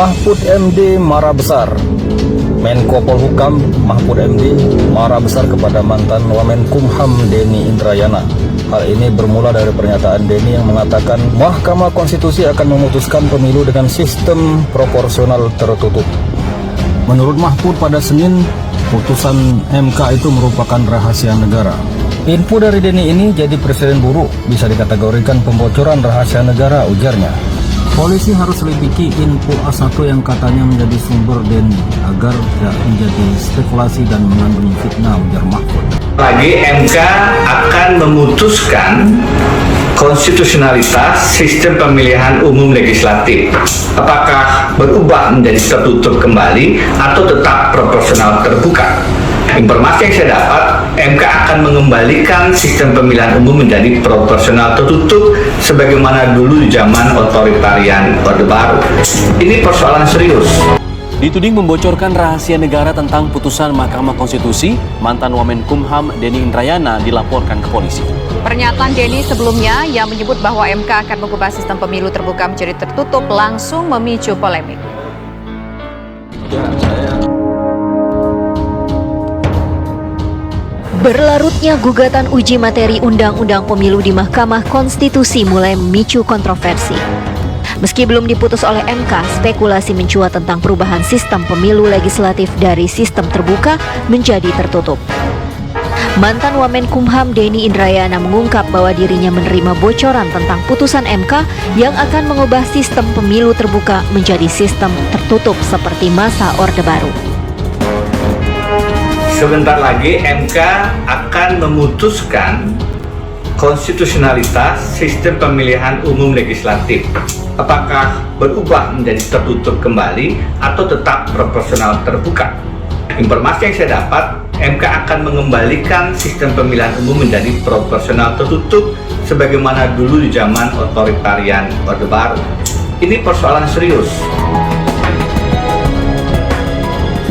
Mahfud MD marah besar. Menko Polhukam Mahfud MD marah besar kepada mantan Wamenkumham Denny Indrayana. Hal ini bermula dari pernyataan Denny yang mengatakan Mahkamah Konstitusi akan memutuskan pemilu dengan sistem proporsional tertutup. Menurut Mahfud pada Senin, putusan MK itu merupakan rahasia negara. Info dari Denny ini jadi presiden buruk, bisa dikategorikan pembocoran rahasia negara, ujarnya. Polisi harus selidiki info A1 yang katanya menjadi sumber Denny agar tidak menjadi spekulasi dan mengandung fitnah, ujar Mahfud. Lagi MK akan memutuskan konstitusionalitas sistem pemilihan umum legislatif. Apakah berubah menjadi tertutup kembali atau tetap proporsional terbuka? Informasi yang saya dapat, MK akan mengembalikan sistem pemilihan umum menjadi proporsional tertutup sebagaimana dulu di zaman otoritarian Orde Baru. Ini persoalan serius. Dituding membocorkan rahasia negara tentang putusan Mahkamah Konstitusi, mantan Wamenkumham Denny Indrayana dilaporkan ke polisi. Pernyataan Denny sebelumnya yang menyebut bahwa MK akan mengubah sistem pemilu terbuka menjadi tertutup langsung memicu polemik. Berlarutnya gugatan uji materi Undang-Undang Pemilu di Mahkamah Konstitusi mulai memicu kontroversi. Meski belum diputus oleh MK, spekulasi mencuat tentang perubahan sistem pemilu legislatif dari sistem terbuka menjadi tertutup. Mantan Wamenkumham Denny Indrayana mengungkap bahwa dirinya menerima bocoran tentang putusan MK yang akan mengubah sistem pemilu terbuka menjadi sistem tertutup seperti masa Orde Baru. Sebentar lagi MK akan memutuskan konstitusionalitas sistem pemilihan umum legislatif. Apakah berubah menjadi tertutup kembali atau tetap proporsional terbuka? Informasi yang saya dapat, MK akan mengembalikan sistem pemilihan umum menjadi proporsional tertutup sebagaimana dulu di zaman otoritarian Orde Baru. Ini persoalan serius.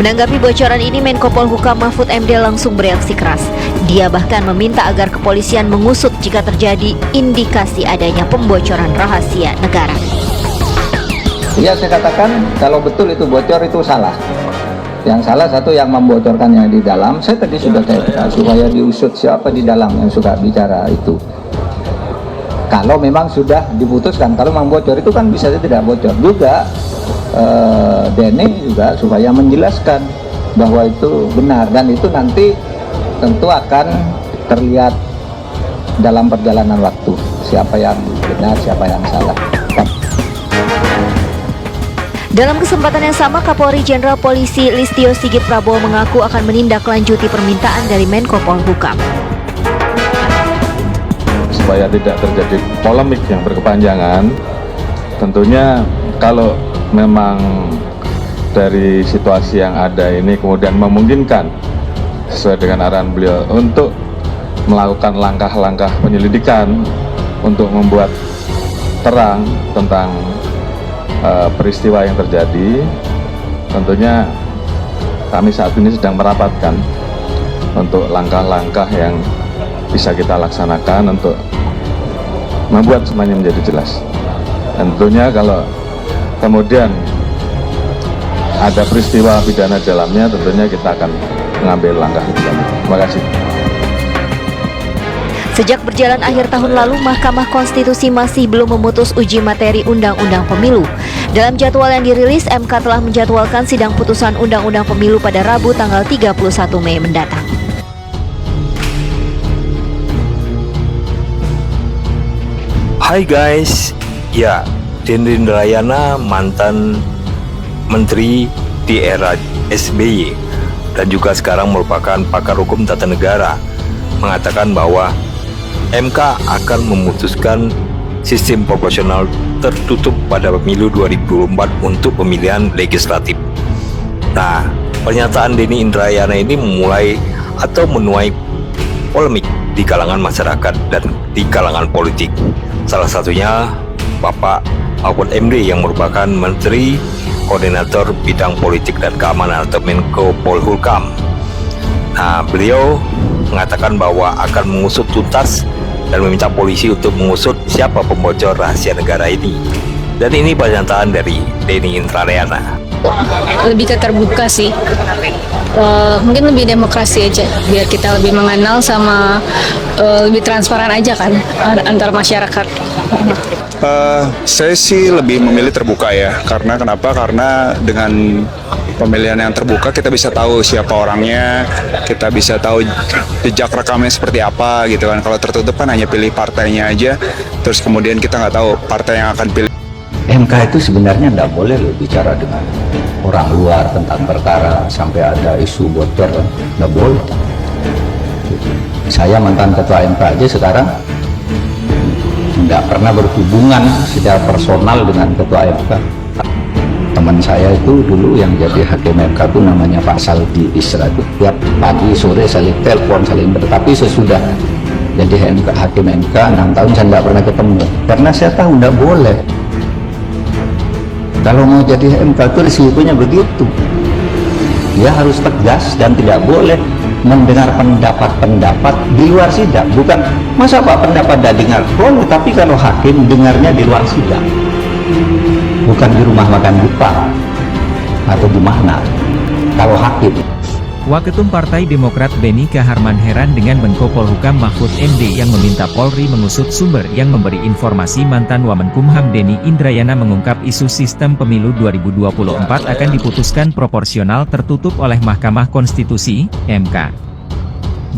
Menanggapi bocoran ini, Menko Polhukam Mahfud MD langsung bereaksi keras. Dia bahkan meminta agar kepolisian mengusut jika terjadi indikasi adanya pembocoran rahasia negara. Ya, saya katakan kalau betul itu bocor itu salah. Yang salah satu yang membocorkannya di dalam. Saya tadi sudah katakan supaya diusut siapa di dalam yang suka bicara itu. Kalau memang sudah diputuskan, kalau memang bocor itu kan bisa saja tidak bocor juga. Denny juga supaya menjelaskan bahwa itu benar dan itu nanti tentu akan terlihat dalam perjalanan waktu siapa yang benar, siapa yang salah. Dalam kesempatan yang sama, Kapolri Jenderal Polisi Listio Sigit Prabowo mengaku akan menindaklanjuti permintaan dari Menko Polhukam. Supaya tidak terjadi polemik yang berkepanjangan, tentunya kalau memang dari situasi yang ada ini kemudian memungkinkan sesuai dengan arahan beliau untuk melakukan langkah-langkah penyelidikan untuk membuat terang tentang peristiwa yang terjadi, tentunya kami saat ini sedang merapatkan untuk langkah-langkah yang bisa kita laksanakan untuk membuat semuanya menjadi jelas. Dan tentunya kalau kemudian ada peristiwa pidana dalamnya, tentunya kita akan mengambil langkah lebih lanjut. Terima kasih. Sejak berjalan akhir tahun lalu, Mahkamah Konstitusi masih belum memutus uji materi Undang-Undang Pemilu. Dalam jadwal yang dirilis, MK telah menjadwalkan sidang putusan Undang-Undang Pemilu pada Rabu tanggal 31 Mei mendatang. Hai guys, ya, Denny Indrayana mantan menteri di era SBY dan juga sekarang merupakan pakar hukum tata negara mengatakan bahwa MK akan memutuskan sistem proporsional tertutup pada pemilu 2024 untuk pemilihan legislatif. Nah, pernyataan Denny Indrayana ini memulai atau menuai polemik di kalangan masyarakat dan di kalangan politik. Salah satunya Bapak Mahfud MD yang merupakan Menteri Koordinator Bidang Politik dan Keamanan atau Menko Polhukam. Nah, beliau mengatakan bahwa akan mengusut tuntas dan meminta polisi untuk mengusut siapa pembocor rahasia negara ini. Dan ini pernyataan dari Denny Indrayana. Lebih ke terbuka sih, mungkin lebih demokrasi aja, biar kita lebih mengenal sama lebih transparan aja kan antar masyarakat. Saya sih lebih memilih terbuka ya, karena kenapa? Karena dengan pemilihan yang terbuka kita bisa tahu siapa orangnya, kita bisa tahu jejak rekamnya seperti apa gitu kan. Kalau tertutup kan hanya pilih partainya aja, terus kemudian kita nggak tahu partai yang akan pilih. MK itu sebenarnya tidak boleh loh bicara dengan orang luar tentang perkara sampai ada isu bocor, nggak boleh. Saya mantan ketua MK aja sekarang nggak pernah berhubungan secara personal dengan ketua MK. Teman saya itu dulu yang jadi hakim MK itu namanya Pak Saldi Isra, itu tiap pagi sore saling telepon, saling tapi sesudah jadi hakim MK 6 tahun saya nggak pernah ketemu, karena saya tahu nggak boleh. Kalau mau jadi MK itu risikonya begitu, dia harus tegas dan tidak boleh mendengar pendapat-pendapat di luar sidang. Bukan masa Pak pendapat tidak dengar, boleh, tapi kalau hakim dengarnya di luar sidang, bukan di rumah makan Jepang atau di mana. Kalau hakim, Waketum Partai Demokrat Beni Kaharman heran dengan Menko Polhukam Mahfud MD yang meminta Polri mengusut sumber yang memberi informasi mantan Wamenkumham Denny Indrayana mengungkap isu sistem pemilu 2024 akan diputuskan proporsional tertutup oleh Mahkamah Konstitusi, MK.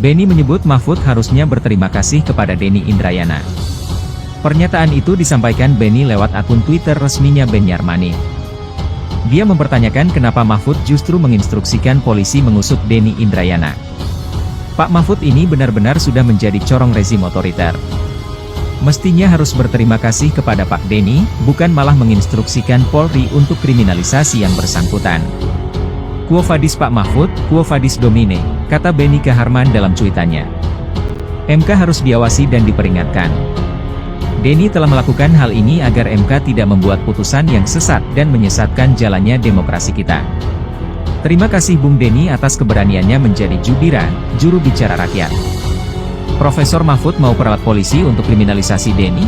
Beni menyebut Mahfud harusnya berterima kasih kepada Denny Indrayana. Pernyataan itu disampaikan Beni lewat akun Twitter resminya Benyarmani. Dia mempertanyakan kenapa Mahfud justru menginstruksikan polisi mengusut Denny Indrayana. Pak Mahfud ini benar-benar sudah menjadi corong rezim otoriter. Mestinya harus berterima kasih kepada Pak Denny, bukan malah menginstruksikan Polri untuk kriminalisasi yang bersangkutan. Quo vadis Pak Mahfud, quo vadis Domine, kata Beni Kaharman dalam cuitannya. MK harus diawasi dan diperingatkan. Denny telah melakukan hal ini agar MK tidak membuat putusan yang sesat dan menyesatkan jalannya demokrasi kita. Terima kasih Bung Denny atas keberaniannya menjadi jubira, juru bicara rakyat. Profesor Mahfud mau peralat polisi untuk kriminalisasi Denny?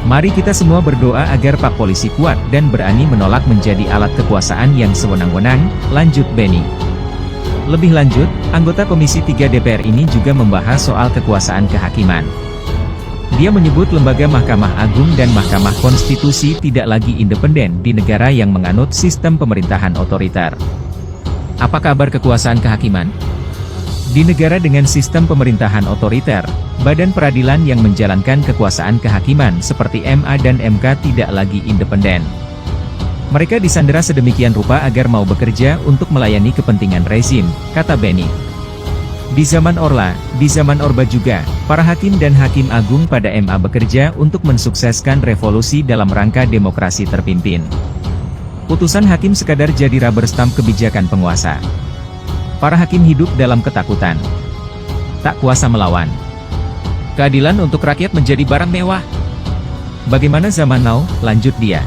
Mari kita semua berdoa agar Pak Polisi kuat dan berani menolak menjadi alat kekuasaan yang sewenang-wenang, lanjut Beni. Lebih lanjut, anggota Komisi 3 DPR ini juga membahas soal kekuasaan kehakiman. Dia menyebut lembaga Mahkamah Agung dan Mahkamah Konstitusi tidak lagi independen di negara yang menganut sistem pemerintahan otoriter. Apa kabar kekuasaan kehakiman? Di negara dengan sistem pemerintahan otoriter, badan peradilan yang menjalankan kekuasaan kehakiman seperti MA dan MK tidak lagi independen. Mereka disandera sedemikian rupa agar mau bekerja untuk melayani kepentingan rezim, kata Beni. Di zaman Orla, di zaman Orba juga, para hakim dan hakim agung pada MA bekerja untuk mensukseskan revolusi dalam rangka demokrasi terpimpin. Putusan hakim sekadar jadi rubber stamp kebijakan penguasa. Para hakim hidup dalam ketakutan. Tak kuasa melawan. Keadilan untuk rakyat menjadi barang mewah. Bagaimana zaman now, lanjut dia.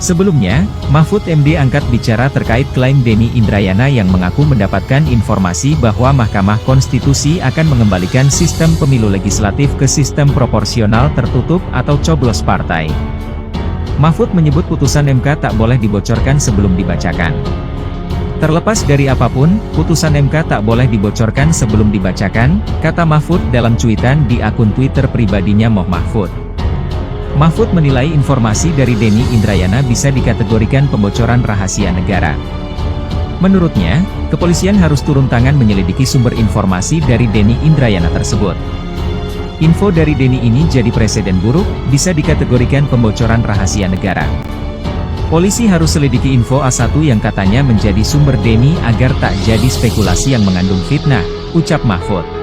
Sebelumnya, Mahfud MD angkat bicara terkait klaim Denny Indrayana yang mengaku mendapatkan informasi bahwa Mahkamah Konstitusi akan mengembalikan sistem pemilu legislatif ke sistem proporsional tertutup atau coblos partai. Mahfud menyebut putusan MK tak boleh dibocorkan sebelum dibacakan. Terlepas dari apapun, putusan MK tak boleh dibocorkan sebelum dibacakan, kata Mahfud dalam cuitan di akun Twitter pribadinya Mahfud. Mahfud menilai informasi dari Denny Indrayana bisa dikategorikan pembocoran rahasia negara. Menurutnya, kepolisian harus turun tangan menyelidiki sumber informasi dari Denny Indrayana tersebut. Info dari Denny ini jadi presiden buruk, bisa dikategorikan pembocoran rahasia negara. Polisi harus selidiki info A1 yang katanya menjadi sumber Denny agar tak jadi spekulasi yang mengandung fitnah, ucap Mahfud.